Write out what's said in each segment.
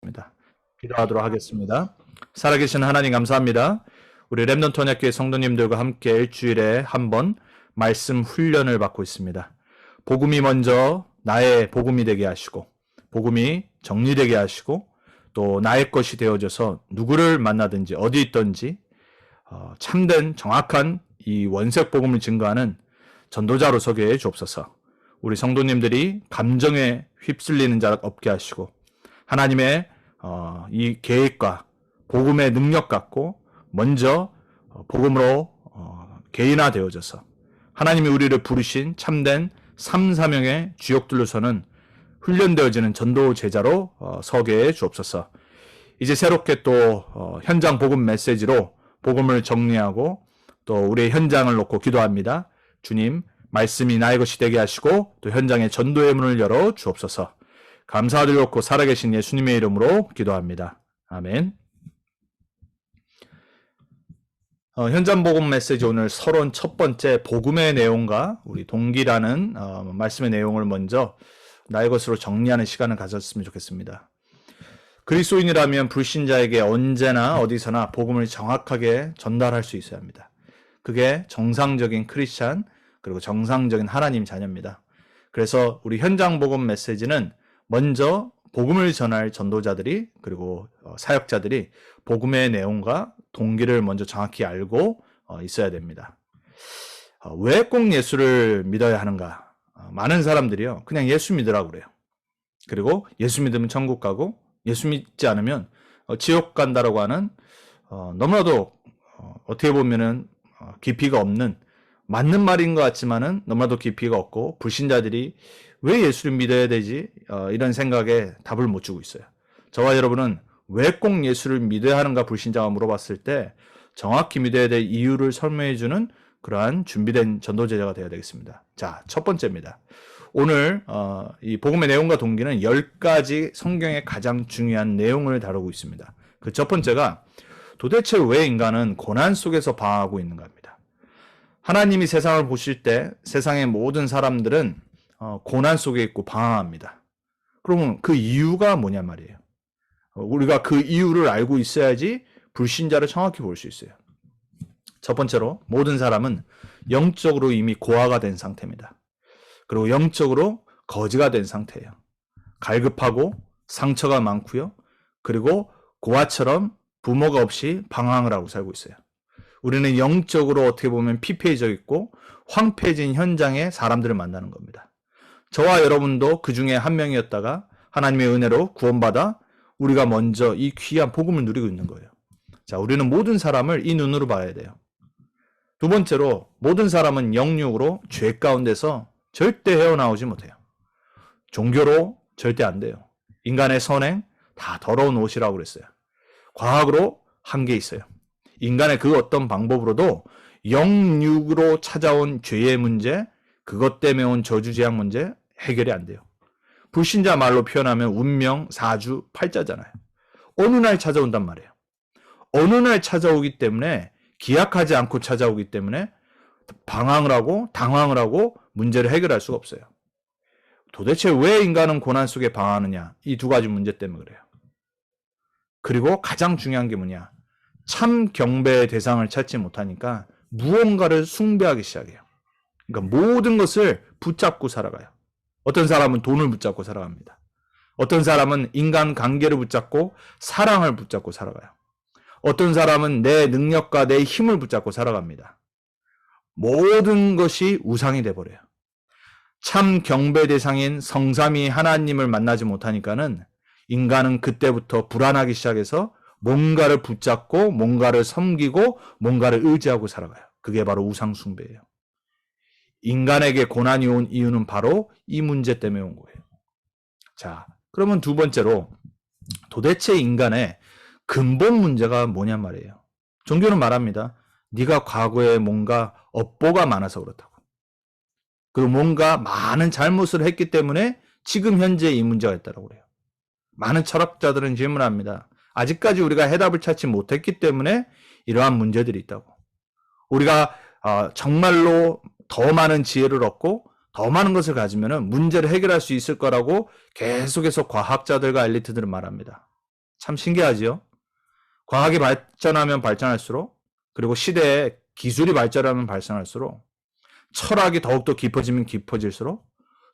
하겠습니다. 기도하도록 하겠습니다. 살아계신 하나님 감사합니다. 우리 렘넌트 언약교회 성도님들과 함께 일주일에 한 번 말씀 훈련을 받고 있습니다. 복음이 먼저 나의 복음이 되게 하시고, 복음이 정리되게 하시고, 또 나의 것이 되어져서 누구를 만나든지 어디 있든지 참된 정확한 이 원색 복음을 증거하는 전도자로 서게 해 주옵소서. 우리 성도님들이 감정에 휩쓸리는 자 없게 하시고, 하나님의 이 계획과 복음의 능력 갖고 먼저 복음으로 개인화되어져서 하나님이 우리를 부르신 참된 삶사명의 주역들로 서는 훈련되어지는 전도 제자로 서게 해 주옵소서. 이제 새롭게 또 현장 복음 메시지로 복음을 정리하고 또 우리의 현장을 놓고 기도합니다. 주님, 말씀이 나의 것이 되게 하시고 또 현장의 전도의 문을 열어 주옵소서. 감사드리고 살아계신 예수님의 이름으로 기도합니다. 아멘. 현장 복음 메시지 오늘 서론 첫 번째 복음의 내용과 우리 동기라는 말씀의 내용을 먼저 나의 것으로 정리하는 시간을 가졌으면 좋겠습니다. 그리스도인이라면 불신자에게 언제나 어디서나 복음을 정확하게 전달할 수 있어야 합니다. 그게 정상적인 크리스찬 그리고 정상적인 하나님 자녀입니다. 그래서 우리 현장 복음 메시지는 먼저 복음을 전할 전도자들이 그리고 사역자들이 복음의 내용과 동기를 먼저 정확히 알고 있어야 됩니다. 왜 꼭 예수를 믿어야 하는가? 많은 사람들이요, 그냥 예수 믿으라고 그래요. 그리고 예수 믿으면 천국 가고 예수 믿지 않으면 지옥 간다라고 하는 너무나도 어떻게 보면은 깊이가 없는, 맞는 말인 것 같지만은 너무나도 깊이가 없고, 불신자들이 왜 예수를 믿어야 되지? 이런 생각에 답을 못 주고 있어요. 저와 여러분은 왜 꼭 예수를 믿어야 하는가 불신자가 물어봤을 때 정확히 믿어야 될 이유를 설명해주는 그러한 준비된 전도제자가 되어야 되겠습니다. 자, 첫 번째입니다. 오늘 이 복음의 내용과 동기는 10가지 성경의 가장 중요한 내용을 다루고 있습니다. 그 첫 번째가 도대체 왜 인간은 고난 속에서 방황하고 있는가 합니다. 하나님이 세상을 보실 때 세상의 모든 사람들은 고난 속에 있고 방황합니다. 그러면 그 이유가 뭐냐 말이에요. 우리가 그 이유를 알고 있어야지 불신자를 정확히 볼 수 있어요. 첫 번째로 모든 사람은 영적으로 이미 고아가 된 상태입니다. 그리고 영적으로 거지가 된 상태예요. 갈급하고 상처가 많고요. 그리고 고아처럼 부모가 없이 방황을 하고 살고 있어요. 우리는 영적으로 어떻게 보면 피폐해져 있고 황폐해진 현장에 사람들을 만나는 겁니다. 저와 여러분도 그 중에 한 명이었다가 하나님의 은혜로 구원받아 우리가 먼저 이 귀한 복음을 누리고 있는 거예요. 자, 우리는 모든 사람을 이 눈으로 봐야 돼요. 두 번째로 모든 사람은 영육으로 죄 가운데서 절대 헤어나오지 못해요. 종교로 절대 안 돼요. 인간의 선행 다 더러운 옷이라고 그랬어요. 과학으로 한계 있어요. 인간의 그 어떤 방법으로도 영육으로 찾아온 죄의 문제, 그것 때문에 온 저주재앙 문제 해결이 안 돼요. 불신자 말로 표현하면 운명, 사주, 팔자잖아요. 어느 날 찾아온단 말이에요. 어느 날 찾아오기 때문에, 기약하지 않고 찾아오기 때문에 방황을 하고 당황을 하고 문제를 해결할 수가 없어요. 도대체 왜 인간은 고난 속에 방황하느냐? 이 두 가지 문제 때문에 그래요. 그리고 가장 중요한 게 뭐냐? 참 경배의 대상을 찾지 못하니까 무언가를 숭배하기 시작해요. 그러니까 모든 것을 붙잡고 살아가요. 어떤 사람은 돈을 붙잡고 살아갑니다. 어떤 사람은 인간 관계를 붙잡고 사랑을 붙잡고 살아가요. 어떤 사람은 내 능력과 내 힘을 붙잡고 살아갑니다. 모든 것이 우상이 돼버려요. 참 경배 대상인 성삼위 하나님을 만나지 못하니까는 인간은 그때부터 불안하기 시작해서 뭔가를 붙잡고 뭔가를 섬기고 뭔가를 의지하고 살아가요. 그게 바로 우상 숭배예요. 인간에게 고난이 온 이유는 바로 이 문제 때문에 온 거예요. 자, 그러면 두 번째로 도대체 인간의 근본 문제가 뭐냐 말이에요. 종교는 말합니다. 네가 과거에 뭔가 업보가 많아서 그렇다고. 그리고 뭔가 많은 잘못을 했기 때문에 지금 현재 이 문제가 있다고 그래요. 많은 철학자들은 질문합니다. 아직까지 우리가 해답을 찾지 못했기 때문에 이러한 문제들이 있다고. 우리가 정말로 더 많은 지혜를 얻고 더 많은 것을 가지면 문제를 해결할 수 있을 거라고 계속해서 과학자들과 엘리트들은 말합니다. 참 신기하지요? 과학이 발전하면 발전할수록, 그리고 시대의 기술이 발전하면 발전할수록, 철학이 더욱더 깊어지면 깊어질수록,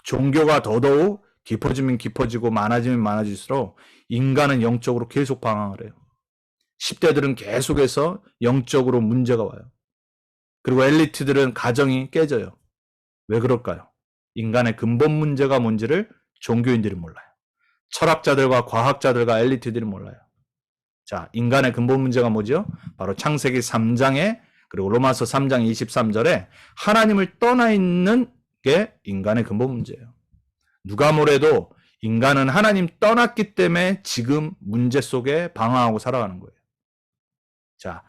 종교가 더더욱 깊어지면 깊어지고 많아지면 많아질수록 인간은 영적으로 계속 방황을 해요. 10대들은 계속해서 영적으로 문제가 와요. 그리고 엘리트들은 가정이 깨져요. 왜 그럴까요? 인간의 근본 문제가 뭔지를 종교인들이 몰라요. 철학자들과 과학자들과 엘리트들이 몰라요. 자, 인간의 근본 문제가 뭐죠? 바로 창세기 3장에 그리고 로마서 3장 23절에 하나님을 떠나 있는 게 인간의 근본 문제예요. 누가 뭐래도 인간은 하나님 떠났기 때문에 지금 문제 속에 방황하고 살아가는 거예요. 자,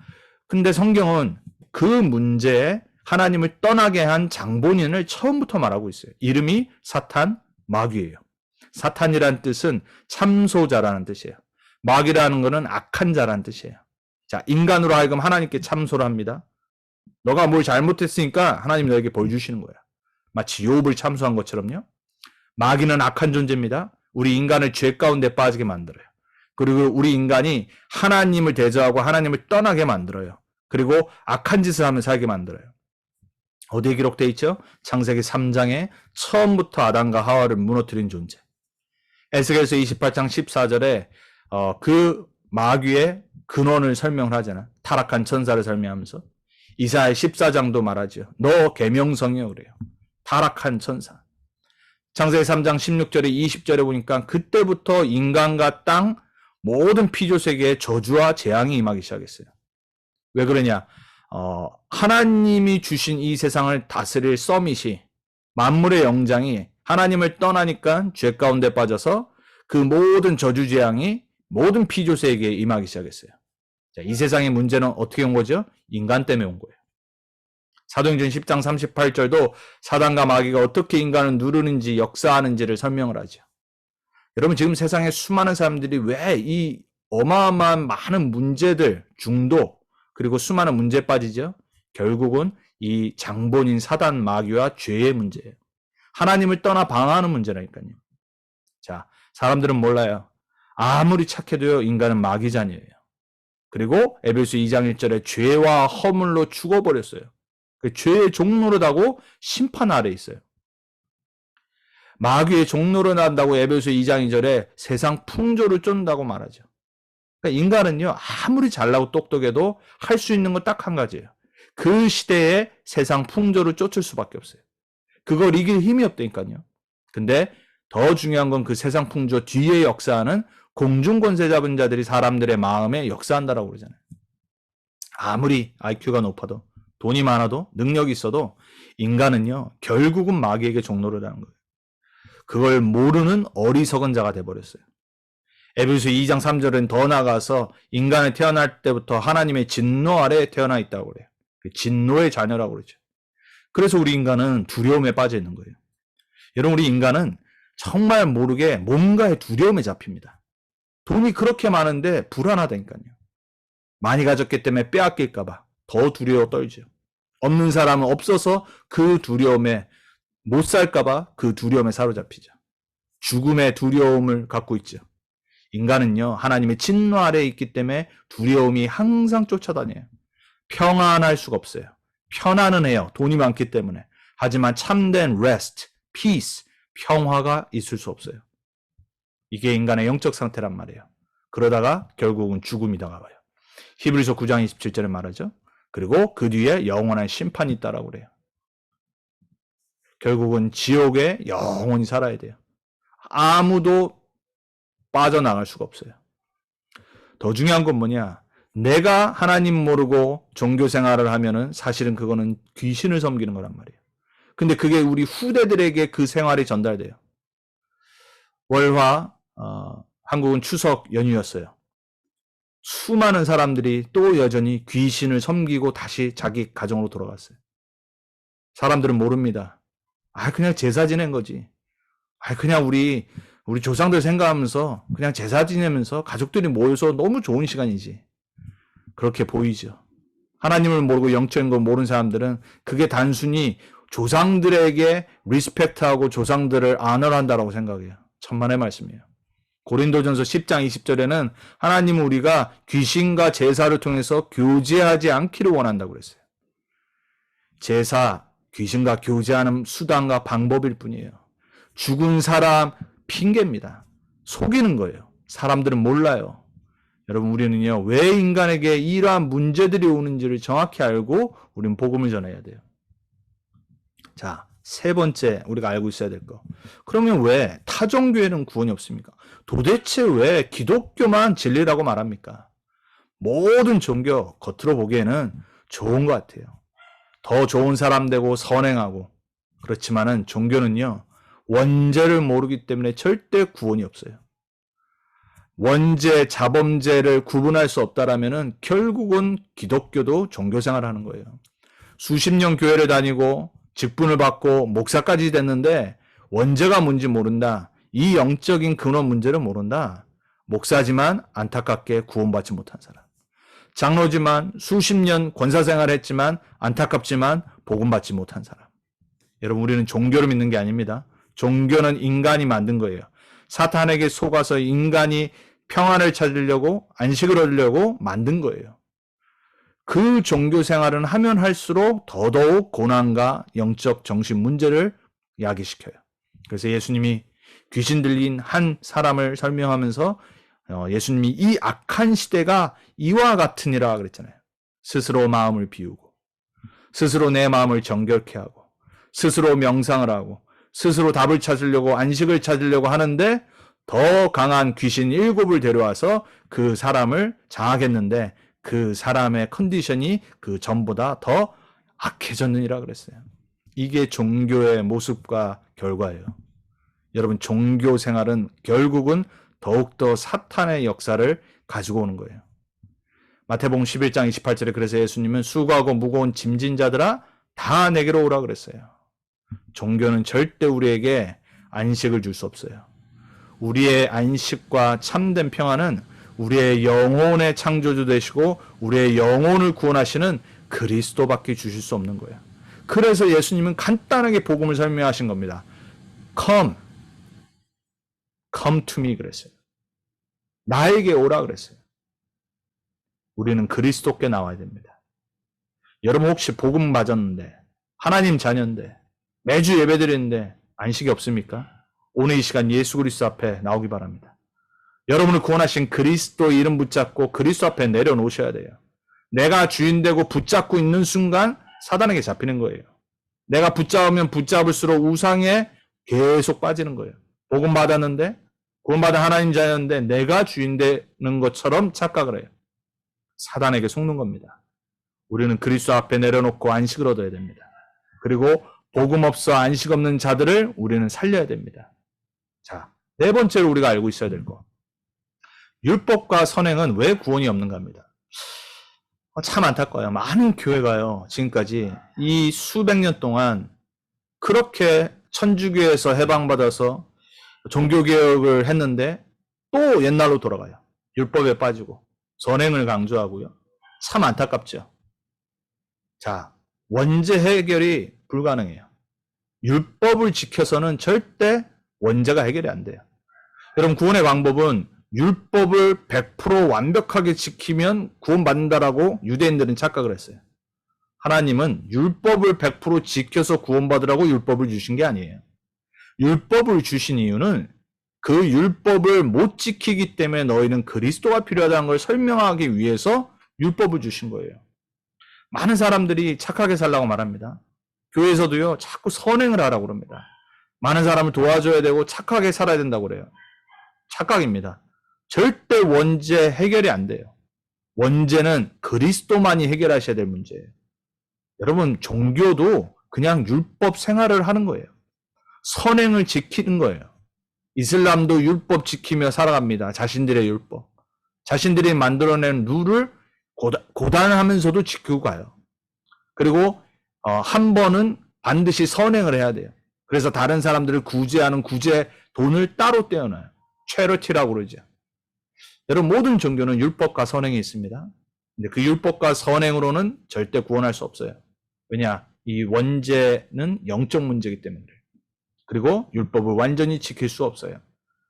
근데 성경은 그 문제에 하나님을 떠나게 한 장본인을 처음부터 말하고 있어요. 이름이 사탄, 마귀예요. 사탄이란 뜻은 참소자라는 뜻이에요. 마귀라는 것은 악한 자라는 뜻이에요. 자, 인간으로 하여금 하나님께 참소를 합니다. 너가 뭘 잘못했으니까 하나님 너에게 벌 주시는 거야. 마치 욥을 참소한 것처럼요. 마귀는 악한 존재입니다. 우리 인간을 죄 가운데 빠지게 만들어요. 그리고 우리 인간이 하나님을 대적하고 하나님을 떠나게 만들어요. 그리고 악한 짓을 하며 살게 만들어요. 어디에 기록되어 있죠? 창세기 3장에 처음부터 아담과 하와를 무너뜨린 존재. 에스겔서 28장 14절에 그 마귀의 근원을 설명을 하잖아. 타락한 천사를 설명하면서. 이사야 14장도 말하죠. 너 계명성이요 그래요. 타락한 천사. 창세기 3장 16절에 20절에 보니까 그때부터 인간과 땅 모든 피조 세계에 저주와 재앙이 임하기 시작했어요. 왜 그러냐? 하나님이 주신 이 세상을 다스릴 서밋이 만물의 영장이 하나님을 떠나니까 죄 가운데 빠져서 그 모든 저주 재앙이 모든 피조 세계에 임하기 시작했어요. 자, 이 세상의 문제는 어떻게 온 거죠? 인간 때문에 온 거예요. 사도행전 10장 38절도 사단과 마귀가 어떻게 인간을 누르는지 역사하는지를 설명을 하죠. 여러분 지금 세상에 수많은 사람들이 왜 이 어마어마한 많은 문제들, 중독, 그리고 수많은 문제에 빠지죠? 결국은 이 장본인 사단 마귀와 죄의 문제예요. 하나님을 떠나 방황하는 문제라니까요. 자, 사람들은 몰라요. 아무리 착해도요, 인간은 마귀자녀예요. 그리고 에베소 2장 1절에 죄와 허물로 죽어버렸어요. 그 죄의 종노릇하고 심판 아래 있어요. 마귀의 종노릇 한다고 에베소 2장 2절에 세상 풍조를 쫓는다고 말하죠. 그러니까 인간은요, 아무리 잘나고 똑똑해도 할 수 있는 건 딱 한 가지예요. 그 시대에 세상 풍조를 쫓을 수밖에 없어요. 그걸 이길 힘이 없다니까요. 근데 더 중요한 건 그 세상 풍조 뒤에 역사하는 공중 권세 잡은 자들이 사람들의 마음에 역사한다라고 그러잖아요. 아무리 IQ가 높아도 돈이 많아도 능력이 있어도 인간은요, 결국은 마귀에게 종노를 하는 거예요. 그걸 모르는 어리석은 자가 돼버렸어요. 에베소 2장 3절은 더 나아가서 인간이 태어날 때부터 하나님의 진노 아래에 태어나 있다고 그래요. 진노의 자녀라고 그러죠. 그래서 우리 인간은 두려움에 빠져 있는 거예요. 여러분, 우리 인간은 정말 모르게 뭔가의 두려움에 잡힙니다. 돈이 그렇게 많은데 불안하다니까요. 많이 가졌기 때문에 빼앗길까봐 더 두려워 떨죠. 없는 사람은 없어서 그 두려움에 못 살까봐 그 두려움에 사로잡히죠. 죽음의 두려움을 갖고 있죠. 인간은요, 하나님의 진노 아래에 있기 때문에 두려움이 항상 쫓아다녀요. 평안할 수가 없어요. 편안은 해요. 돈이 많기 때문에. 하지만 참된 rest, peace, 평화가 있을 수 없어요. 이게 인간의 영적 상태란 말이에요. 그러다가 결국은 죽음이 다가와요. 히브리서 9장 27절에 말하죠. 그리고 그 뒤에 영원한 심판이 있다라고 그래요. 결국은 지옥에 영원히 살아야 돼요. 아무도 빠져나갈 수가 없어요. 더 중요한 건 뭐냐? 내가 하나님 모르고 종교 생활을 하면은 사실은 그거는 귀신을 섬기는 거란 말이에요. 근데 그게 우리 후대들에게 그 생활이 전달돼요. 월화, 한국은 추석 연휴였어요. 수많은 사람들이 또 여전히 귀신을 섬기고 다시 자기 가정으로 돌아갔어요. 사람들은 모릅니다. 그냥 제사 지낸 거지. 그냥 우리 조상들 생각하면서 그냥 제사 지내면서 가족들이 모여서 너무 좋은 시간이지. 그렇게 보이죠. 하나님을 모르고 영적인 걸 모르는 사람들은 그게 단순히 조상들에게 리스펙트하고 조상들을 아너한다라고 생각해요. 천만의 말씀이에요. 고린도전서 10장 20절에는 하나님은 우리가 귀신과 제사를 통해서 교제하지 않기를 원한다고 그랬어요. 제사, 귀신과 교제하는 수단과 방법일 뿐이에요. 죽은 사람 핑계입니다. 속이는 거예요. 사람들은 몰라요. 여러분, 우리는요, 왜 인간에게 이러한 문제들이 오는지를 정확히 알고 우리는 복음을 전해야 돼요. 자, 세 번째 우리가 알고 있어야 될 거. 그러면 왜 타종교회는 구원이 없습니까? 도대체 왜 기독교만 진리라고 말합니까? 모든 종교 겉으로 보기에는 좋은 것 같아요. 더 좋은 사람 되고 선행하고. 그렇지만은 종교는요, 원죄를 모르기 때문에 절대 구원이 없어요. 원죄, 자범죄를 구분할 수 없다라면은 결국은 기독교도 종교생활을 하는 거예요. 수십 년 교회를 다니고 직분을 받고 목사까지 됐는데 원죄가 뭔지 모른다. 이 영적인 근원 문제를 모른다. 목사지만 안타깝게 구원받지 못한 사람. 장로지만 수십 년 권사 생활을 했지만 안타깝지만 복음받지 못한 사람. 여러분, 우리는 종교를 믿는 게 아닙니다. 종교는 인간이 만든 거예요. 사탄에게 속아서 인간이 평안을 찾으려고 안식을 얻으려고 만든 거예요. 그 종교 생활은 하면 할수록 더더욱 고난과 영적 정신 문제를 야기시켜요. 그래서 예수님이 귀신 들린 한 사람을 설명하면서 예수님이 이 악한 시대가 이와 같으니라 그랬잖아요. 스스로 마음을 비우고, 스스로 내 마음을 정결케 하고, 스스로 명상을 하고, 스스로 답을 찾으려고 안식을 찾으려고 하는데 더 강한 귀신 7을 데려와서 그 사람을 장악했는데 그 사람의 컨디션이 그 전보다 더 악해졌느니라 그랬어요. 이게 종교의 모습과 결과예요. 여러분, 종교 생활은 결국은 더욱더 사탄의 역사를 가지고 오는 거예요. 마태복음 11장 28절에 그래서 예수님은 수고하고 무거운 짐진 자들아 다 내게로 오라 그랬어요. 종교는 절대 우리에게 안식을 줄 수 없어요. 우리의 안식과 참된 평안은 우리의 영혼의 창조주 되시고 우리의 영혼을 구원하시는 그리스도밖에 주실 수 없는 거예요. 그래서 예수님은 간단하게 복음을 설명하신 겁니다. Come to me 그랬어요. 나에게 오라 그랬어요. 우리는 그리스도께 나와야 됩니다. 여러분, 혹시 복음 맞았는데, 하나님 자녀인데, 매주 예배드리는데 안식이 없습니까? 오늘 이 시간 예수 그리스도 앞에 나오기 바랍니다. 여러분을 구원하신 그리스도 이름 붙잡고 그리스도 앞에 내려놓으셔야 돼요. 내가 주인되고 붙잡고 있는 순간 사단에게 잡히는 거예요. 내가 붙잡으면 붙잡을수록 우상에 계속 빠지는 거예요. 복음 받았는데, 구원받은 하나님 자녀인데 내가 주인되는 것처럼 착각을 해요. 사단에게 속는 겁니다. 우리는 그리스도 앞에 내려놓고 안식을 얻어야 됩니다. 그리고 복음 없어 안식 없는 자들을 우리는 살려야 됩니다. 자, 네 번째로 우리가 알고 있어야 될 거. 율법과 선행은 왜 구원이 없는가 합니다. 참 안타까워요. 많은 교회가요, 지금까지 이 수백 년 동안 그렇게 천주교에서 해방받아서 종교개혁을 했는데 또 옛날로 돌아가요. 율법에 빠지고 선행을 강조하고요. 참 안타깝죠. 자, 원죄 해결이 불가능해요. 율법을 지켜서는 절대 원죄가 해결이 안 돼요. 여러분, 구원의 방법은 율법을 100% 완벽하게 지키면 구원받는다라고 유대인들은 착각을 했어요. 하나님은 율법을 100% 지켜서 구원받으라고 율법을 주신 게 아니에요. 율법을 주신 이유는 그 율법을 못 지키기 때문에 너희는 그리스도가 필요하다는 걸 설명하기 위해서 율법을 주신 거예요. 많은 사람들이 착하게 살라고 말합니다. 교회에서도요, 자꾸 선행을 하라고 그럽니다. 많은 사람을 도와줘야 되고 착하게 살아야 된다고 그래요. 착각입니다. 절대 원죄 해결이 안 돼요. 원죄는 그리스도만이 해결하셔야 될 문제예요. 여러분, 종교도 그냥 율법 생활을 하는 거예요. 선행을 지키는 거예요. 이슬람도 율법 지키며 살아갑니다. 자신들의 율법. 자신들이 만들어낸 룰을 고단하면서도 지키고 가요. 그리고 한 번은 반드시 선행을 해야 돼요. 그래서 다른 사람들을 구제하는 구제 돈을 따로 떼어놔요. 체리티라고 그러죠. 여러분, 모든 종교는 율법과 선행이 있습니다. 근데 그 율법과 선행으로는 절대 구원할 수 없어요. 왜냐? 이 원죄는 영적 문제이기 때문에 그래요. 그리고 율법을 완전히 지킬 수 없어요.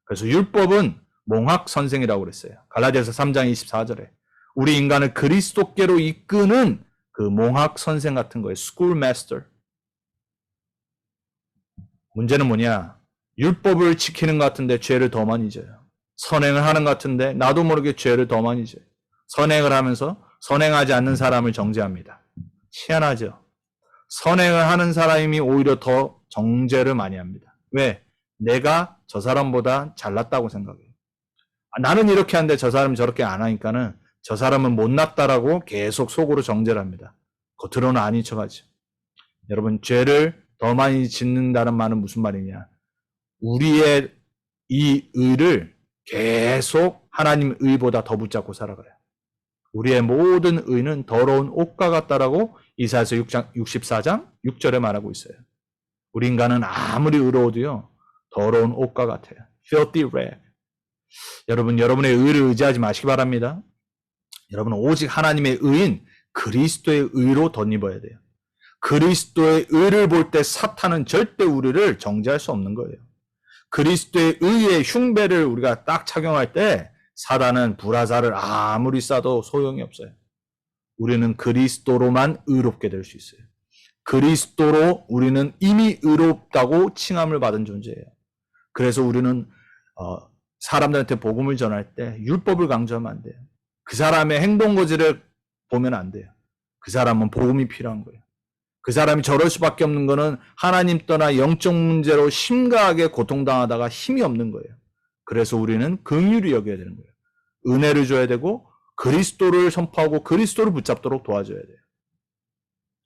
그래서 율법은 몽학 선생이라고 그랬어요. 갈라디아서 3장 24절에 우리 인간을 그리스도께로 이끄는 그 몽학 선생 같은 거예요. 스쿨 마스터. 문제는 뭐냐? 율법을 지키는 것 같은데 죄를 더 많이 져요. 선행을 하는 것 같은데 나도 모르게 죄를 더 많이 져요. 선행을 하면서 선행하지 않는 사람을 정죄합니다. 희한하죠? 선행을 하는 사람이 오히려 더 정죄를 많이 합니다. 왜? 내가 저 사람보다 잘났다고 생각해요. 나는 이렇게 하는데 저 사람이 저렇게 안 하니까는 저 사람은 못났다라고 계속 속으로 정죄를 합니다. 겉으로는 아닌 척하죠. 여러분, 죄를 더 많이 짓는다는 말은 무슨 말이냐? 우리의 이 의를 계속 하나님 의보다 더 붙잡고 살아가요. 우리의 모든 의는 더러운 옷과 같다라고 이사야서 64장 6절에 말하고 있어요. 우리 인간은 아무리 의로워도요, 더러운 옷과 같아요. filthy rag. 여러분, 여러분의 의를 의지하지 마시기 바랍니다. 여러분은 오직 하나님의 의인 그리스도의 의로 덧입어야 돼요. 그리스도의 의를 볼 때 사탄은 절대 우리를 정죄할 수 없는 거예요. 그리스도의 의의 흉배를 우리가 딱 착용할 때 사단은 불화살을 아무리 쏴도 소용이 없어요. 우리는 그리스도로만 의롭게 될 수 있어요. 그리스도로 우리는 이미 의롭다고 칭함을 받은 존재예요. 그래서 우리는 사람들한테 복음을 전할 때 율법을 강조하면 안 돼요. 그 사람의 행동 거지를 보면 안 돼요. 그 사람은 복음이 필요한 거예요. 그 사람이 저럴 수밖에 없는 거는 하나님 떠나 영적 문제로 심각하게 고통당하다가 힘이 없는 거예요. 그래서 우리는 긍휼히 여겨야 되는 거예요. 은혜를 줘야 되고 그리스도를 선포하고 그리스도를 붙잡도록 도와줘야 돼요.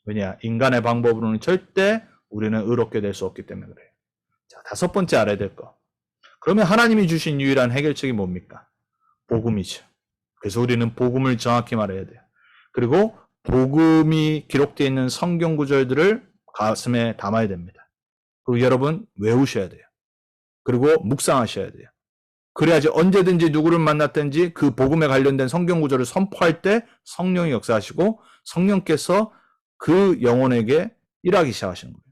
왜냐? 인간의 방법으로는 절대 우리는 의롭게 될 수 없기 때문에 그래요. 자, 5번째 알아야 될 거. 그러면 하나님이 주신 유일한 해결책이 뭡니까? 복음이죠. 그래서 우리는 복음을 정확히 말해야 돼요. 그리고 복음이 기록되어 있는 성경 구절들을 가슴에 담아야 됩니다. 그리고 여러분 외우셔야 돼요. 그리고 묵상하셔야 돼요. 그래야지 언제든지 누구를 만났든지 그 복음에 관련된 성경 구절을 선포할 때 성령이 역사하시고 성령께서 그 영혼에게 일하기 시작하시는 거예요.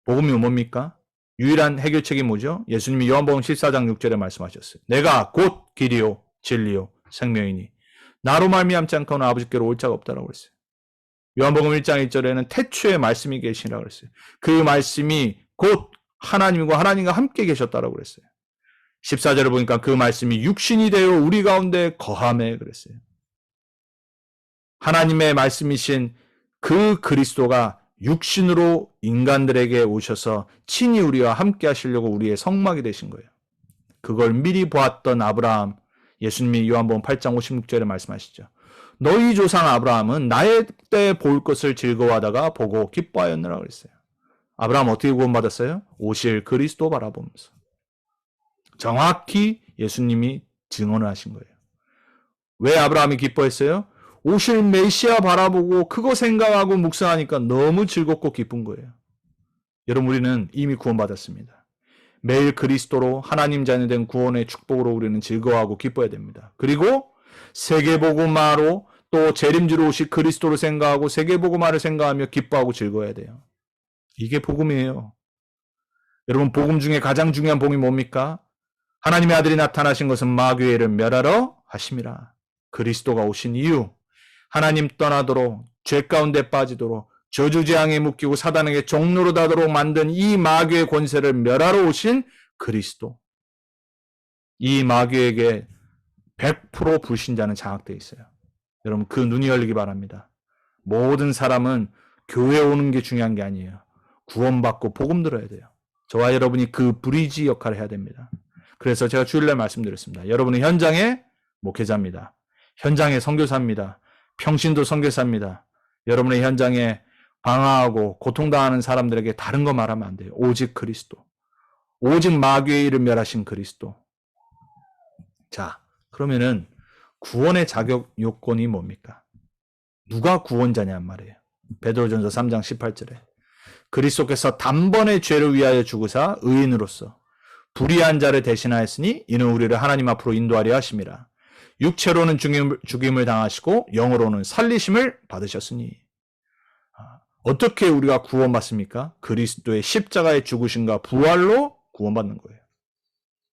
복음이 뭡니까? 유일한 해결책이 뭐죠? 예수님이 요한복음 14장 6절에 말씀하셨어요. 내가 곧 길이요 진리요 생명이니 나로 말미암지 않고는 아버지께로 올 자가 없다라고 그랬어요. 요한복음 1장 1절에는 태초에 말씀이 계시라고 그랬어요. 그 말씀이 곧 하나님과 하나님과 함께 계셨다라고 그랬어요. 14절을 보니까 그 말씀이 육신이 되어 우리 가운데 거함에 그랬어요. 하나님의 말씀이신 그 그리스도가 육신으로 인간들에게 오셔서 친히 우리와 함께 하시려고 우리의 성막이 되신 거예요. 그걸 미리 보았던 아브라함, 예수님이 요한복음 8장 56절에 말씀하시죠. 너희 조상 아브라함은 나의 때 볼 것을 즐거워하다가 보고 기뻐하였느라 그랬어요. 아브라함 어떻게 구원받았어요? 오실 그리스도 바라보면서. 정확히 예수님이 증언을 하신 거예요. 왜 아브라함이 기뻐했어요? 오실 메시아 바라보고 그거 생각하고 묵상하니까 너무 즐겁고 기쁜 거예요. 여러분 우리는 이미 구원받았습니다. 매일 그리스도로 하나님 자녀 된 구원의 축복으로 우리는 즐거워하고 기뻐해야 됩니다. 그리고 세계복음화로 또 재림주로 오실 그리스도를 생각하고 세계복음화를 생각하며 기뻐하고 즐거워야 돼요. 이게 복음이에요. 여러분 복음 중에 가장 중요한 복음이 뭡니까? 하나님의 아들이 나타나신 것은 마귀를 멸하러 하심이라. 그리스도가 오신 이유, 하나님 떠나도록 죄 가운데 빠지도록 저주재앙에 묶이고 사단에게 종로로 다도록 만든 이 마귀의 권세를 멸하러 오신 그리스도. 이 마귀에게 100% 불신자는 장악되어 있어요. 여러분 그 눈이 열리기 바랍니다. 모든 사람은 교회에 오는 게 중요한 게 아니에요. 구원받고 복음 들어야 돼요. 저와 여러분이 그 브리지 역할을 해야 됩니다. 그래서 제가 주일날 말씀드렸습니다. 여러분은 현장의 목회자입니다. 현장의 선교사입니다. 평신도 선교사입니다. 여러분의 현장에 방황하고 고통당하는 사람들에게 다른 거 말하면 안 돼요. 오직 그리스도. 오직 마귀의 일을 멸하신 그리스도. 자, 그러면은 구원의 자격 요건이 뭡니까? 누가 구원자냔 말이에요. 베드로전서 3장 18절에 그리스도께서 단번에 죄를 위하여 죽으사 의인으로서 불의한 자를 대신하였으니 이는 우리를 하나님 앞으로 인도하려 하심이라. 육체로는 죽임을 당하시고 영으로는 살리심을 받으셨으니. 어떻게 우리가 구원받습니까? 그리스도의 십자가의 죽으심과 부활로 구원받는 거예요.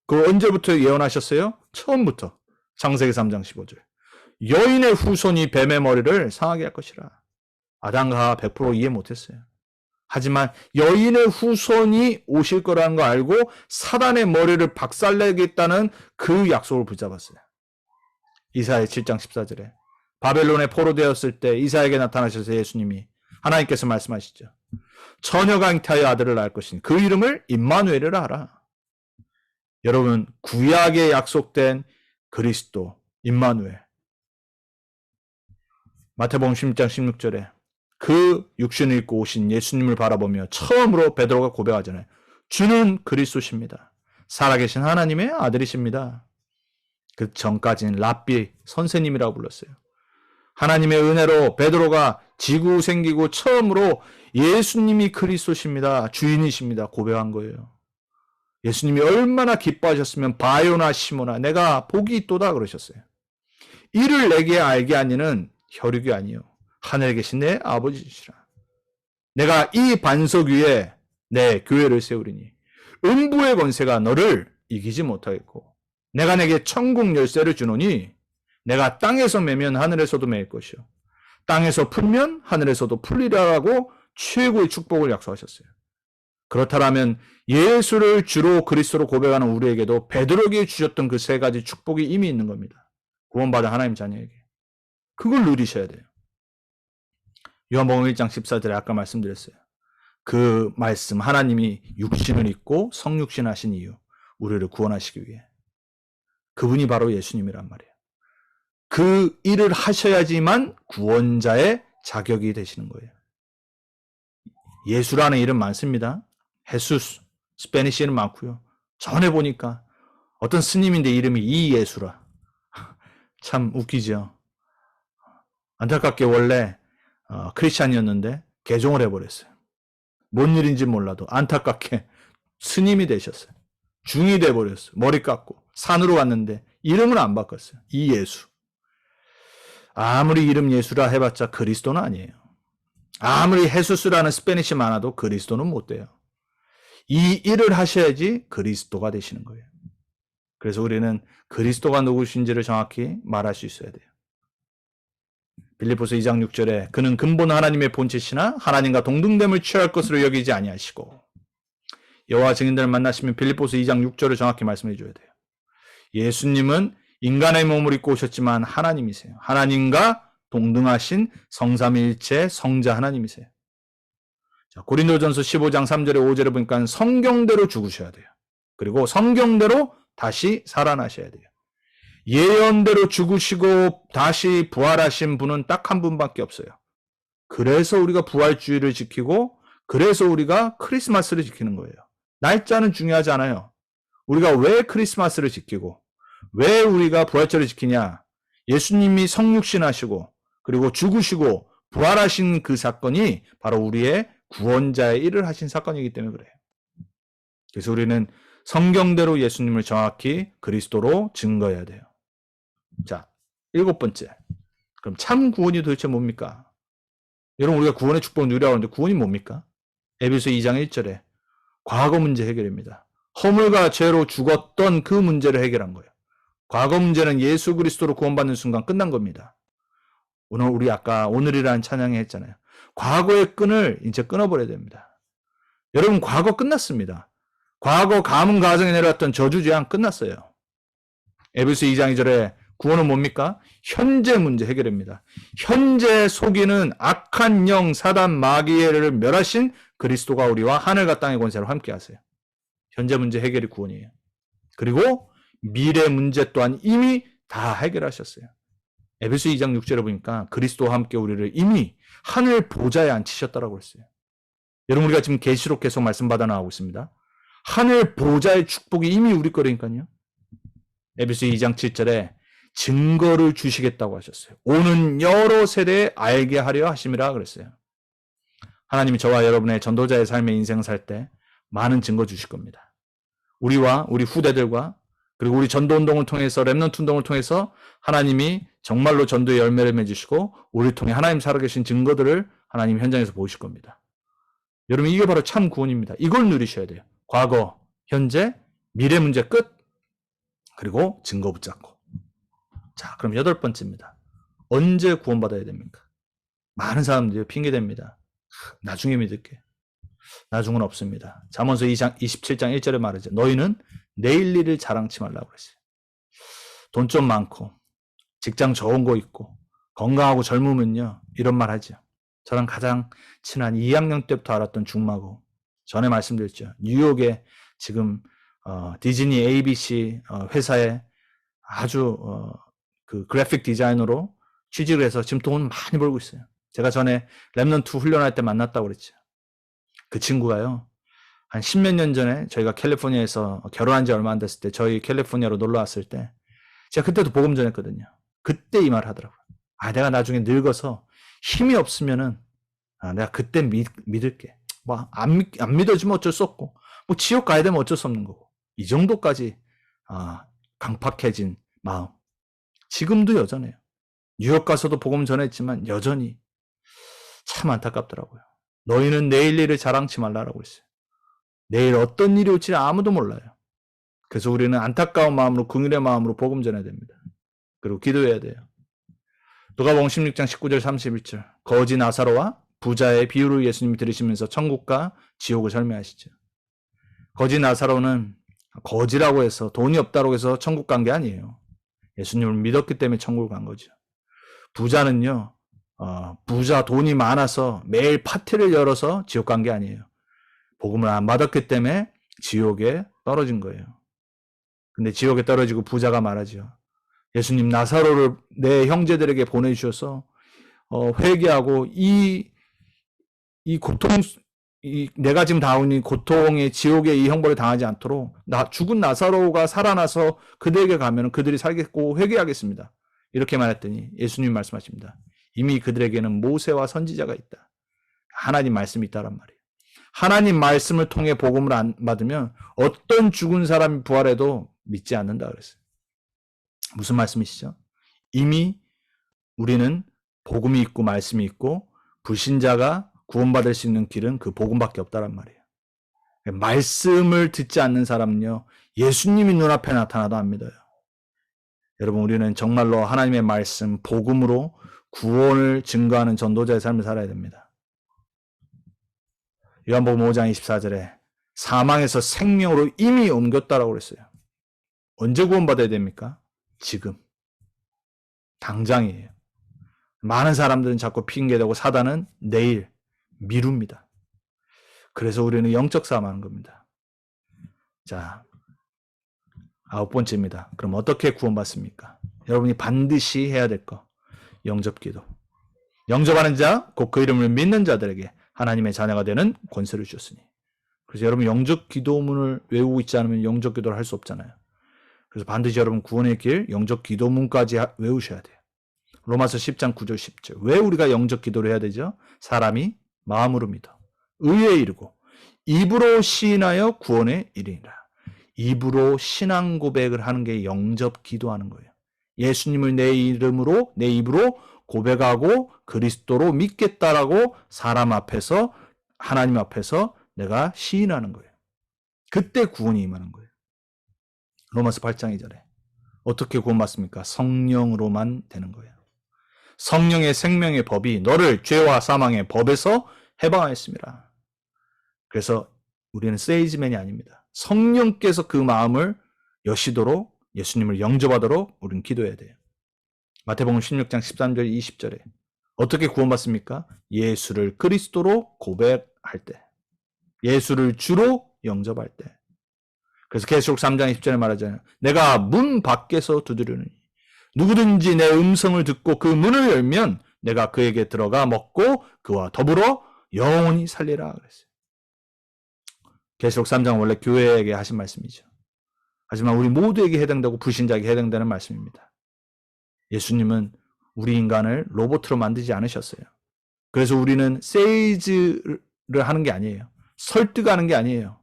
그 언제부터 예언하셨어요? 처음부터. 창세기 3장 15절. 여인의 후손이 뱀의 머리를 상하게 할 것이라. 아담과 100% 이해 못했어요. 하지만 여인의 후손이 오실 거라는 거 알고 사단의 머리를 박살내겠다는 그 약속을 붙잡았어요. 이사야 7장 14절에 바벨론에 포로되었을 때 이사야에게 나타나셔서 예수님이 하나님께서 말씀하시죠. 처녀가 잉태하여 아들을 낳을 것이니 그 이름을 임마누엘이라 하라. 여러분, 구약에 약속된 그리스도 임마누엘. 마태복음 16장 16절에 그 육신을 입고 오신 예수님을 바라보며 처음으로 베드로가 고백하잖아요. 주는 그리스도십니다. 살아계신 하나님의 아들이십니다. 그 전까지는 랍비 선생님이라고 불렀어요. 하나님의 은혜로 베드로가 지구 생기고 처음으로 예수님이 그리스도십니다. 주인이십니다. 고백한 거예요. 예수님이 얼마나 기뻐하셨으면 바요나 시모나 내가 복이 있도다 그러셨어요. 이를 내게 알게 하니는 혈육이 아니요 하늘에 계신 내 아버지시라. 내가 이 반석 위에 내 교회를 세우리니 음부의 권세가 너를 이기지 못하겠고 내가 내게 천국 열쇠를 주노니 내가 땅에서 매면 하늘에서도 매일 것이요 땅에서 풀면 하늘에서도 풀리라라고 최고의 축복을 약속하셨어요. 그렇다면 예수를 주로 그리스도로 고백하는 우리에게도 베드로에게 주셨던 그 세 가지 축복이 이미 있는 겁니다. 구원받은 하나님 자녀에게. 그걸 누리셔야 돼요. 요한복음 1장 14절에 아까 말씀드렸어요. 그 말씀 하나님이 육신을 입고 성육신 하신 이유 우리를 구원하시기 위해. 그분이 바로 예수님이란 말이에요. 그 일을 하셔야지만 구원자의 자격이 되시는 거예요. 예수라는 이름 많습니다. 헤수스, 스페니시 이름 많고요. 전에 보니까 어떤 스님인데 이름이 이예수라. 참 웃기죠. 안타깝게 원래 크리스찬이었는데 개종을 해버렸어요. 뭔 일인지 몰라도 안타깝게 스님이 되셨어요. 중이 돼버렸어요. 머리 깎고 산으로 갔는데 이름을 안 바꿨어요. 이예수. 아무리 이름 예수라 해봤자 그리스도는 아니에요. 아무리 헤수스라는 스페니시 많아도 그리스도는 못 돼요. 이 일을 하셔야지 그리스도가 되시는 거예요. 그래서 우리는 그리스도가 누구신지를 정확히 말할 수 있어야 돼요. 빌립보서 2장 6절에 그는 근본 하나님의 본체시나 하나님과 동등됨을 취할 것으로 여기지 아니하시고 여호와 증인들을 만나시면 빌립보서 2장 6절을 정확히 말씀해 줘야 돼요. 예수님은 인간의 몸을 입고 오셨지만 하나님이세요. 하나님과 동등하신 성삼위일체 성자 하나님이세요. 자, 고린도전서 15장 3절에 5절에 보니까 성경대로 죽으셔야 돼요. 그리고 성경대로 다시 살아나셔야 돼요. 예언대로 죽으시고 다시 부활하신 분은 딱 한 분밖에 없어요. 그래서 우리가 부활주의를 지키고 그래서 우리가 크리스마스를 지키는 거예요. 날짜는 중요하지 않아요. 우리가 왜 크리스마스를 지키고 왜 우리가 부활절을 지키냐? 예수님이 성육신하시고 그리고 죽으시고 부활하신 그 사건이 바로 우리의 구원자의 일을 하신 사건이기 때문에 그래요. 그래서 우리는 성경대로 예수님을 정확히 그리스도로 증거해야 돼요. 자, 7번째. 그럼 참 구원이 도대체 뭡니까? 여러분 우리가 구원의 축복을 누리라고 하는데 구원이 뭡니까? 에베소 2장 1절에 과거 문제 해결입니다. 허물과 죄로 죽었던 그 문제를 해결한 거예요. 과거 문제는 예수 그리스도로 구원받는 순간 끝난 겁니다. 오늘 우리 아까 오늘이라는 찬양에 했잖아요. 과거의 끈을 이제 끊어버려야 됩니다. 여러분 과거 끝났습니다. 과거 가문 가정에 내려왔던 저주재앙 끝났어요. 에베소 2장 2절에 구원은 뭡니까? 현재 문제 해결입니다. 현재 속이는 악한 영 사단 마귀를 멸하신 그리스도가 우리와 하늘과 땅의 권세로 함께 하세요. 현재 문제 해결이 구원이에요. 그리고 미래 문제 또한 이미 다 해결하셨어요. 에베소 2장 6절에 보니까 그리스도와 함께 우리를 이미 하늘 보좌에 앉히셨다라고 했어요. 여러분 우리가 지금 계시록 계속 말씀 받아 나가고 있습니다. 하늘 보좌의 축복이 이미 우리 거라니까요. 에베소 2장 7절에 증거를 주시겠다고 하셨어요. 오는 여러 세대에 알게 하려 하심이라 그랬어요. 하나님이 저와 여러분의 전도자의 삶의 인생 살 때 많은 증거 주실 겁니다. 우리와 우리 후대들과 그리고 우리 전도운동을 통해서 렘넌트 운동을 통해서 하나님이 정말로 전도의 열매를 맺으시고 우리를 통해 하나님 살아계신 증거들을 하나님 현장에서 보실 겁니다. 여러분 이게 바로 참 구원입니다. 이걸 누리셔야 돼요. 과거, 현재, 미래 문제 끝. 그리고 증거 붙잡고. 자, 그럼 8번째입니다. 언제 구원받아야 됩니까? 많은 사람들이 핑계댑니다. 나중에 믿을게. 나중은 없습니다. 잠언서 2장 27장 1절에 말하죠. 너희는 내일 일을 자랑치 말라고 그랬어요. 돈 좀 많고 직장 좋은 거 있고 건강하고 젊으면요. 이런 말 하죠. 저랑 가장 친한 2학년 때부터 알았던 중마고 전에 말씀드렸죠. 뉴욕에 지금 디즈니 ABC 회사에 아주 그 그래픽 디자이너로 취직을 해서 지금 돈 많이 벌고 있어요. 제가 전에 랩넌트 훈련할 때 만났다고 그랬죠. 그 친구가요. 한 10몇 년 전에 저희가 캘리포니아에서 결혼한 지 얼마 안 됐을 때 저희 캘리포니아로 놀러 왔을 때 제가 그때도 복음 전했거든요. 그때 이 말 하더라고요. 내가 나중에 늙어서 힘이 없으면은 내가 그때 믿을게. 뭐 안 믿어주면 어쩔 수 없고 뭐 지옥 가야 되면 어쩔 수 없는 거고 이 정도까지 강팍해진 마음. 지금도 여전해요. 뉴욕 가서도 복음 전했지만 여전히 참 안타깝더라고요. 너희는 내일 일을 자랑치 말라라고 했어요. 내일 어떤 일이 올지 아무도 몰라요. 그래서 우리는 안타까운 마음으로 긍휼의 마음으로 복음 전해야 됩니다. 그리고 기도해야 돼요. 누가복음 16장 19절 31절 거지 나사로와 부자의 비유를 예수님이 들으시면서 천국과 지옥을 설명하시죠. 거지 나사로는 거지라고 해서 돈이 없다고 해서 천국 간 게 아니에요. 예수님을 믿었기 때문에 천국을 간 거죠. 부자는요. 부자 돈이 많아서 매일 파티를 열어서 지옥 간 게 아니에요. 복음을 안 받았기 때문에 지옥에 떨어진 거예요. 근데 지옥에 떨어지고 부자가 말하죠. 예수님 나사로를 내 형제들에게 보내주셔서 회개하고 이 고통, 내가 지금 당하고 있는 고통의 지옥의 이 형벌을 당하지 않도록 죽은 나사로가 살아나서 그들에게 가면 그들이 살겠고 회개하겠습니다. 이렇게 말했더니 예수님 말씀하십니다. 이미 그들에게는 모세와 선지자가 있다. 하나님 말씀이 있다란 말이에요. 하나님 말씀을 통해 복음을 안 받으면 어떤 죽은 사람이 부활해도 믿지 않는다 그랬어요. 무슨 말씀이시죠? 이미 우리는 복음이 있고 말씀이 있고 불신자가 구원받을 수 있는 길은 그 복음밖에 없다란 말이에요. 말씀을 듣지 않는 사람은요. 예수님이 눈앞에 나타나도 안 믿어요. 여러분 우리는 정말로 하나님의 말씀, 복음으로 구원을 증거하는 전도자의 삶을 살아야 됩니다. 요한복음 5장 24절에 사망에서 생명으로 이미 옮겼다라고 그랬어요. 언제 구원받아야 됩니까? 지금. 당장이에요. 많은 사람들은 자꾸 핑계대고 사단은 내일 미룹니다. 그래서 우리는 영적 싸움하는 겁니다. 자, 9번째입니다. 그럼 어떻게 구원받습니까? 여러분이 반드시 해야 될 거. 영접기도. 영접하는 자, 곧 그 이름을 믿는 자들에게 하나님의 자녀가 되는 권세를 주셨으니. 그래서 여러분 영접기도문을 외우고 있지 않으면 영접기도를 할 수 없잖아요. 그래서 반드시 여러분 구원의 길, 영접기도문까지 외우셔야 돼요. 로마서 10장 9절 10절. 왜 우리가 영접기도를 해야 되죠? 사람이 마음으로 믿어 의에 이르고 입으로 시인하여 구원에 이르니라. 입으로 신앙 고백을 하는 게 영접기도하는 거예요. 예수님을 내 이름으로 내 입으로 고백하고 그리스도로 믿겠다라고 사람 앞에서 하나님 앞에서 내가 시인하는 거예요. 그때 구원이 임하는 거예요. 로마서 8장 2절에 어떻게 구원받습니까? 성령으로만 되는 거예요. 성령의 생명의 법이 너를 죄와 사망의 법에서 해방하였습니다. 그래서 우리는 세일즈맨이 아닙니다. 성령께서 그 마음을 여시도록 예수님을 영접하도록 우리는 기도해야 돼요. 마태복음 16장 13절 20절에 어떻게 구원받습니까? 예수를 그리스도로 고백할 때, 예수를 주로 영접할 때. 그래서 계시록 3장 20절에 말하잖아요. 내가 문 밖에서 두드리느니 누구든지 내 음성을 듣고 그 문을 열면 내가 그에게 들어가 먹고 그와 더불어 영원히 살리라 그랬어요. 계시록 3장은 원래 교회에게 하신 말씀이죠. 하지만 우리 모두에게 해당되고 불신자에게 해당되는 말씀입니다. 예수님은 우리 인간을 로봇으로 만들지 않으셨어요. 그래서 우리는 세일즈를 하는 게 아니에요. 설득하는 게 아니에요.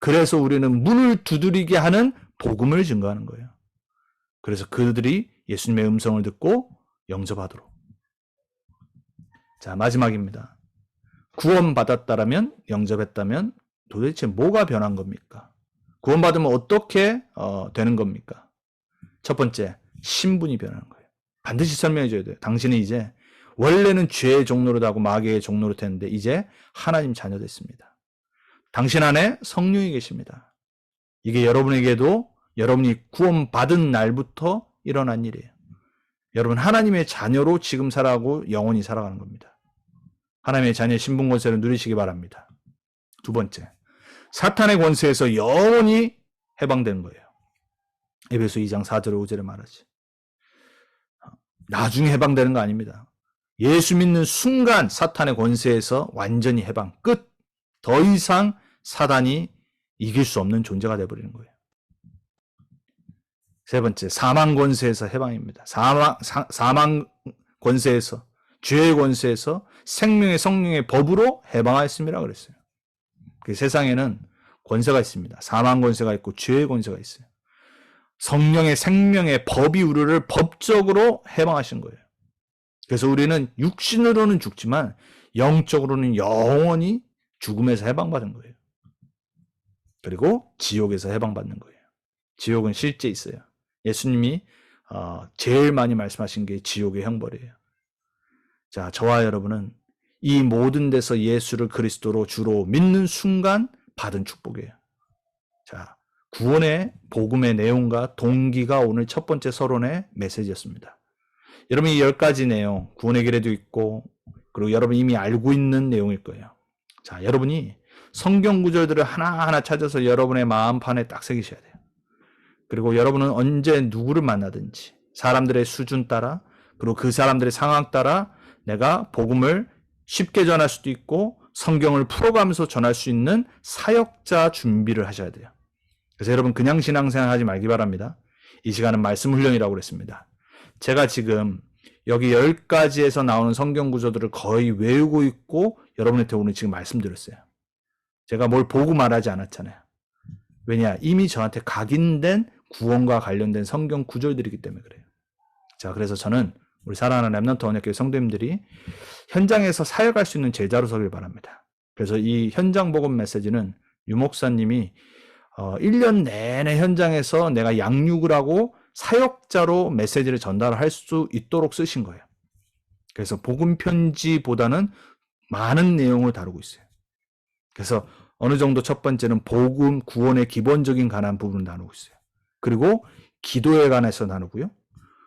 그래서 우리는 문을 두드리게 하는 복음을 증거하는 거예요. 그래서 그들이 예수님의 음성을 듣고 영접하도록. 자, 마지막입니다. 구원받았다라면, 영접했다면 도대체 뭐가 변한 겁니까? 구원받으면 어떻게 되는 겁니까? 첫 번째, 신분이 변하는 거예요. 반드시 설명해 줘야 돼요. 당신은 이제 원래는 죄의 종노릇 하고 마귀의 종노릇 했는데 이제 하나님 자녀 됐습니다. 당신 안에 성령이 계십니다. 이게 여러분에게도 여러분이 구원받은 날부터 일어난 일이에요. 여러분 하나님의 자녀로 지금 살아가고 영원히 살아가는 겁니다. 하나님의 자녀의 신분 권세를 누리시기 바랍니다. 두 번째, 사탄의 권세에서 영원히 해방되는 거예요. 에베소 2장 4절 5절에 말하지. 나중에 해방되는 거 아닙니다. 예수 믿는 순간 사탄의 권세에서 완전히 해방, 끝. 더 이상 사단이 이길 수 없는 존재가 되어버리는 거예요. 세 번째, 사망 권세에서 해방입니다. 사망 권세에서, 죄의 권세에서 생명의 성령의 법으로 해방하였습니다 그랬어요. 그 세상에는 권세가 있습니다. 사망 권세가 있고 죄의 권세가 있어요. 성령의 생명의 법이 우리를 법적으로 해방하신 거예요. 그래서 우리는 육신으로는 죽지만 영적으로는 영원히 죽음에서 해방받은 거예요. 그리고 지옥에서 해방받는 거예요. 지옥은 실제 있어요. 예수님이 제일 많이 말씀하신 게 지옥의 형벌이에요. 자, 저와 여러분은 이 모든 데서 예수를 그리스도로 주로 믿는 순간 받은 축복이에요. 자, 구원의 복음의 내용과 동기가 오늘 첫 번째 서론의 메시지였습니다. 여러분 이 10가지 내용, 구원의 길에도 있고 그리고 여러분 이미 알고 있는 내용일 거예요. 자, 여러분이 성경 구절들을 하나하나 찾아서 여러분의 마음판에 딱 새기셔야 돼요. 그리고 여러분은 언제 누구를 만나든지 사람들의 수준 따라 그리고 그 사람들의 상황 따라 내가 복음을 쉽게 전할 수도 있고 성경을 풀어가면서 전할 수 있는 사역자 준비를 하셔야 돼요. 그래서 여러분 그냥 신앙생활 하지 말기 바랍니다. 이 시간은 말씀 훈련이라고 그랬습니다. 제가 지금 여기 10가지에서 나오는 성경 구조들을 거의 외우고 있고 여러분한테 오늘 지금 말씀드렸어요. 제가 뭘 보고 말하지 않았잖아요. 왜냐? 이미 저한테 각인된 구원과 관련된 성경 구절들이기 때문에 그래요. 자, 그래서 저는 우리 사랑하는 렘넌트 언약교회 성도님들이 현장에서 사역할 수 있는 제자로 서길 바랍니다. 그래서 이 현장 복음 메시지는 유 목사님이 1년 내내 현장에서 내가 양육을 하고 사역자로 메시지를 전달할 수 있도록 쓰신 거예요. 그래서 복음 편지보다는 많은 내용을 다루고 있어요. 그래서 어느 정도 첫 번째는 복음, 구원의 기본적인 관한 부분을 나누고 있어요. 그리고 기도에 관해서 나누고요.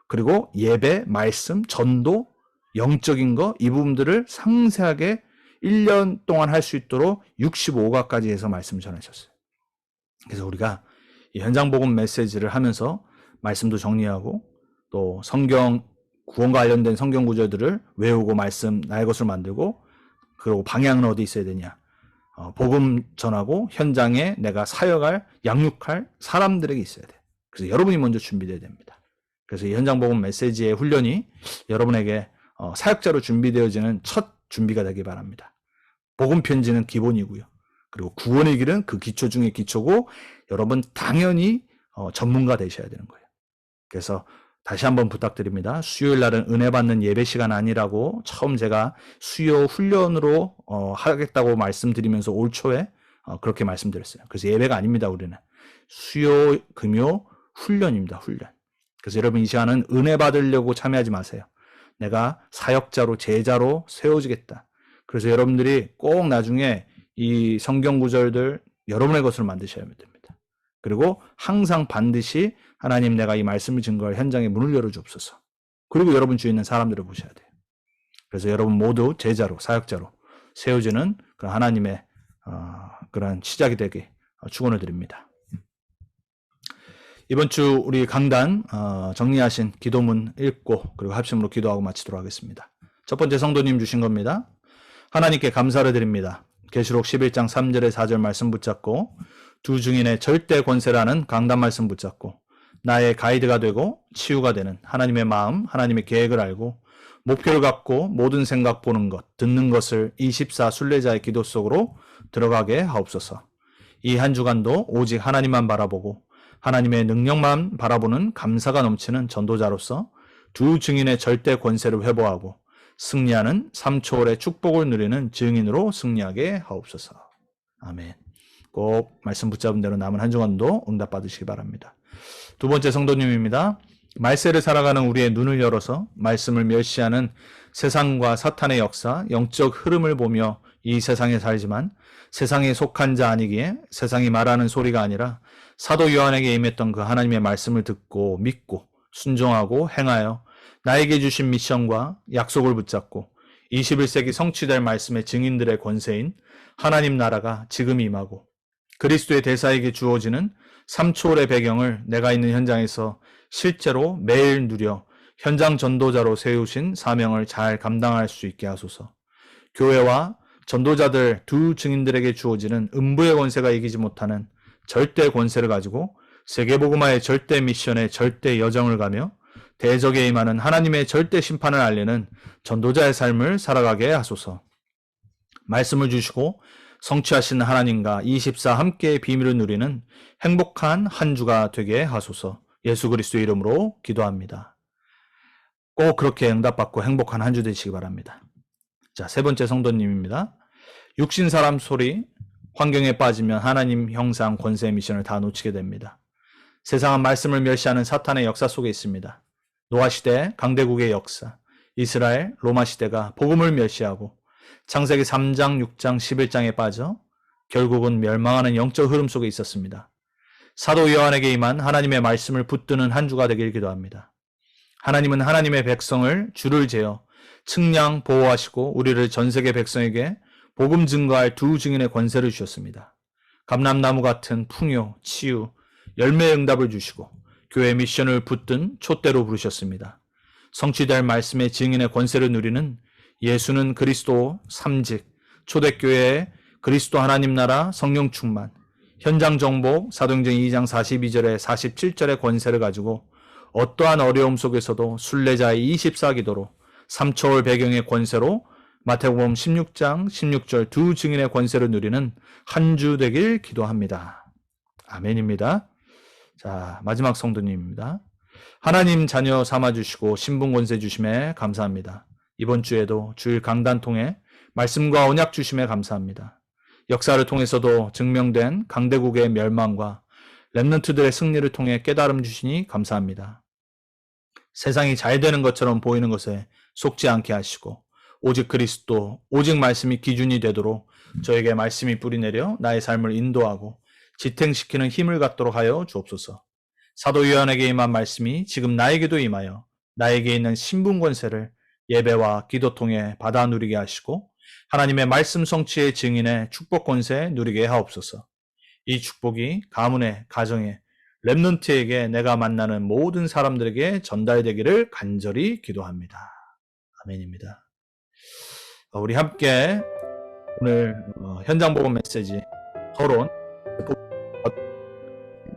그리고 예배, 말씀, 전도, 영적인 거 이 부분들을 상세하게 1년 동안 할 수 있도록 65가까지 해서 말씀을 전하셨어요. 그래서 우리가 이 현장 복음 메시지를 하면서 말씀도 정리하고 또 성경 구원과 관련된 성경 구절들을 외우고 말씀 나의 것으로 만들고 그리고 방향은 어디 있어야 되냐. 복음 전하고 현장에 내가 사역할 양육할 사람들에게 있어야 돼. 그래서 여러분이 먼저 준비돼야 됩니다. 그래서 이 현장 복음 메시지의 훈련이 여러분에게 사역자로 준비되어지는 첫 준비가 되기 바랍니다. 복음 편지는 기본이고요. 그리고 구원의 길은 그 기초 중에 기초고 여러분 당연히 전문가 되셔야 되는 거예요. 그래서 다시 한번 부탁드립니다. 수요일 날은 은혜 받는 예배 시간 아니라고 처음 제가 수요 훈련으로 하겠다고 말씀드리면서 올 초에 그렇게 말씀드렸어요. 그래서 예배가 아닙니다. 우리는 수요 금요 훈련입니다. 훈련. 그래서 여러분 이 시간은 은혜 받으려고 참여하지 마세요. 내가 사역자로 제자로 세워지겠다. 그래서 여러분들이 꼭 나중에 이 성경 구절들 여러분의 것으로 만드셔야 됩니다. 그리고 항상 반드시 하나님 내가 이 말씀을 증거할 현장에 문을 열어주옵소서. 그리고 여러분 주위에 있는 사람들을 보셔야 돼요. 그래서 여러분 모두 제자로 사역자로 세워지는 그런 하나님의 그런 시작이 되게 축원을 드립니다. 이번 주 우리 강단 정리하신 기도문 읽고 그리고 합심으로 기도하고 마치도록 하겠습니다. 첫 번째 성도님 주신 겁니다. 하나님께 감사를 드립니다. 계시록 11장 3절에 4절 말씀 붙잡고 두 증인의 절대 권세라는 강단 말씀 붙잡고 나의 가이드가 되고 치유가 되는 하나님의 마음, 하나님의 계획을 알고 목표를 갖고 모든 생각 보는 것, 듣는 것을 24 순례자의 기도 속으로 들어가게 하옵소서. 이 한 주간도 오직 하나님만 바라보고 하나님의 능력만 바라보는 감사가 넘치는 전도자로서 두 증인의 절대 권세를 회복하고 승리하는 3초월의 축복을 누리는 증인으로 승리하게 하옵소서. 아멘. 꼭 말씀 붙잡은 대로 남은 한 주간도 응답 받으시기 바랍니다. 두 번째 성도님입니다. 말세를 살아가는 우리의 눈을 열어서 말씀을 멸시하는 세상과 사탄의 역사, 영적 흐름을 보며 이 세상에 살지만 세상에 속한 자 아니기에 세상이 말하는 소리가 아니라 사도 요한에게 임했던 그 하나님의 말씀을 듣고 믿고 순종하고 행하여 나에게 주신 미션과 약속을 붙잡고 21세기 성취될 말씀의 증인들의 권세인 하나님 나라가 지금 임하고 그리스도의 대사에게 주어지는 3초월의 배경을 내가 있는 현장에서 실제로 매일 누려 현장 전도자로 세우신 사명을 잘 감당할 수 있게 하소서. 교회와 전도자들 두 증인들에게 주어지는 음부의 권세가 이기지 못하는 절대 권세를 가지고 세계복음화의 절대 미션의 절대 여정을 가며 대적에 임하는 하나님의 절대 심판을 알리는 전도자의 삶을 살아가게 하소서. 말씀을 주시고 성취하신 하나님과 24 함께의 비밀을 누리는 행복한 한 주가 되게 하소서. 예수 그리스도 이름으로 기도합니다. 꼭 그렇게 응답받고 행복한 한 주 되시기 바랍니다. 자, 세 번째 성도님입니다. 육신 사람 소리, 환경에 빠지면 하나님 형상 권세 미션을 다 놓치게 됩니다. 세상은 말씀을 멸시하는 사탄의 역사 속에 있습니다. 노아시대, 강대국의 역사, 이스라엘, 로마시대가 복음을 멸시하고 창세기 3장, 6장, 11장에 빠져 결국은 멸망하는 영적 흐름 속에 있었습니다. 사도 요한에게 임한 하나님의 말씀을 붙드는 한 주가 되길 기도합니다. 하나님은 하나님의 백성을 줄을 재어 측량 보호하시고 우리를 전세계 백성에게 복음 증거할 두 증인의 권세를 주셨습니다. 감람나무 같은 풍요, 치유, 열매의 응답을 주시고 교회 미션을 붙든 촛대로 부르셨습니다. 성취될 말씀의 증인의 권세를 누리는 예수는 그리스도 3직, 초대교회의 그리스도 하나님 나라 성령 충만, 현장 정복, 사도행전 2장 42절에 47절의 권세를 가지고 어떠한 어려움 속에서도 순례자의 24기도로 3초월 배경의 권세로 마태복음 16장 16절 두 증인의 권세를 누리는 한 주 되길 기도합니다. 아멘입니다. 자, 마지막 성도님입니다. 하나님 자녀 삼아주시고 신분 권세 주심에 감사합니다. 이번 주에도 주일 강단 통해 말씀과 언약 주심에 감사합니다. 역사를 통해서도 증명된 강대국의 멸망과 렘넌트들의 승리를 통해 깨달음 주시니 감사합니다. 세상이 잘 되는 것처럼 보이는 것에 속지 않게 하시고 오직 그리스도, 오직 말씀이 기준이 되도록 저에게 말씀이 뿌리내려 나의 삶을 인도하고 지탱시키는 힘을 갖도록 하여 주옵소서. 사도 요한에게 임한 말씀이 지금 나에게도 임하여 나에게 있는 신분 권세를 예배와 기도 통해 받아 누리게 하시고 하나님의 말씀 성취의 증인의 축복 권세 누리게 하옵소서. 이 축복이 가문에, 가정에, 렘넌트에게 내가 만나는 모든 사람들에게 전달되기를 간절히 기도합니다. 아멘입니다. 우리 함께 오늘 현장 복음 메시지 서론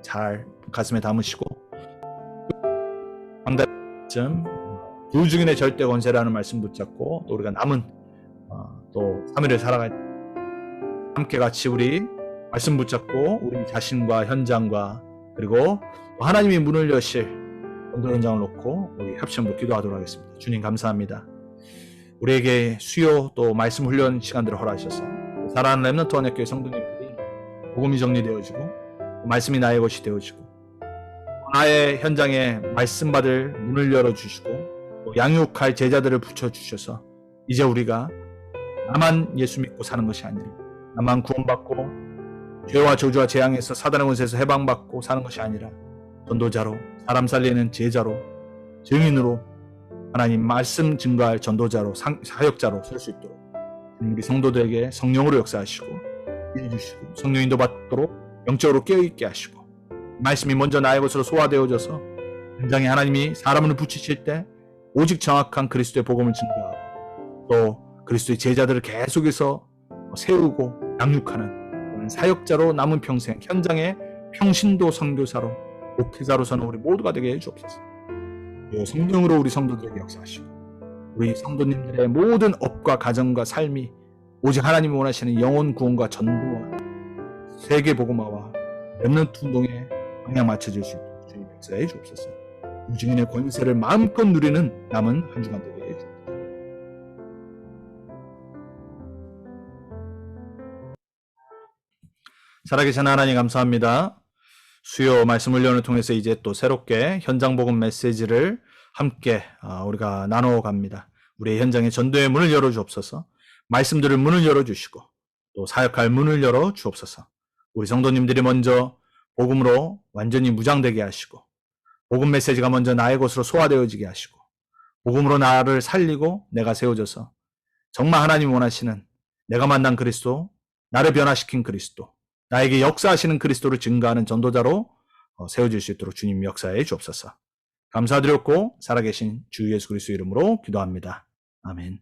잘 가슴에 담으시고 강단점 두 증인의 절대 권세라는 말씀 붙잡고 또 우리가 남은 또 3일을 살아갈 때 함께 같이 우리 말씀 붙잡고 우리 자신과 현장과 그리고 하나님이 문을 여실 전도 현장을 놓고 우리 협심으로 기도하도록 하겠습니다. 주님 감사합니다. 우리에게 수요 또 말씀 훈련 시간들을 허락하셔서 사랑하는 렘넌트 언약교회 성도님들이 복음이 정리되어지고 말씀이 나의 것이 되어지고 나의 현장에 말씀 받을 문을 열어주시고 또 양육할 제자들을 붙여주셔서 이제 우리가 나만 예수 믿고 사는 것이 아니라 나만 구원받고 죄와 저주와 재앙에서 사단의 권세에서 해방받고 사는 것이 아니라 전도자로 사람 살리는 제자로 증인으로 하나님 말씀 증거할 전도자로 사역자로 설 수 있도록 우리 성도들에게 성령으로 역사하시고 해주시고 성령 인도 받도록 영적으로 깨어있게 하시고 말씀이 먼저 나의 것으로 소화되어져서 현장에 하나님이 사람을 붙이실 때 오직 정확한 그리스도의 복음을 증거하고 또 그리스도의 제자들을 계속해서 세우고 양육하는 사역자로 남은 평생 현장의 평신도 선교사로 목회자로서는 우리 모두가 되게 해주옵소서. 성령으로 우리 성도들에게 역사하시고 우리 성도님들의 모든 업과 가정과 삶이 오직 하나님이 원하시는 영혼 구원과 전도와 세계 복음화와 렘넌트 운동에 방향 맞춰질 수 있도록 주님 역사해 주옵소서. 증인의 권세를 마음껏 누리는 남은 한 주간 되게 해 주옵소서. 살아계신 하나님 감사합니다. 수요 말씀 훈련을 통해서 이제 또 새롭게 현장 복음 메시지를 함께 우리가 나누어 갑니다. 우리의 현장의 전도의 문을 열어 주옵소서. 말씀들을 문을 열어 주시고 또 사역할 문을 열어 주옵소서. 우리 성도님들이 먼저 복음으로 완전히 무장되게 하시고 복음 메시지가 먼저 나의 것으로 소화되어지게 하시고 복음으로 나를 살리고 내가 세워져서 정말 하나님 원하시는 내가 만난 그리스도, 나를 변화시킨 그리스도, 나에게 역사하시는 그리스도를 증거하는 전도자로 세워질 수 있도록 주님 역사해 주옵소서. 감사드렸고 살아계신 주 예수 그리스도 이름으로 기도합니다. 아멘.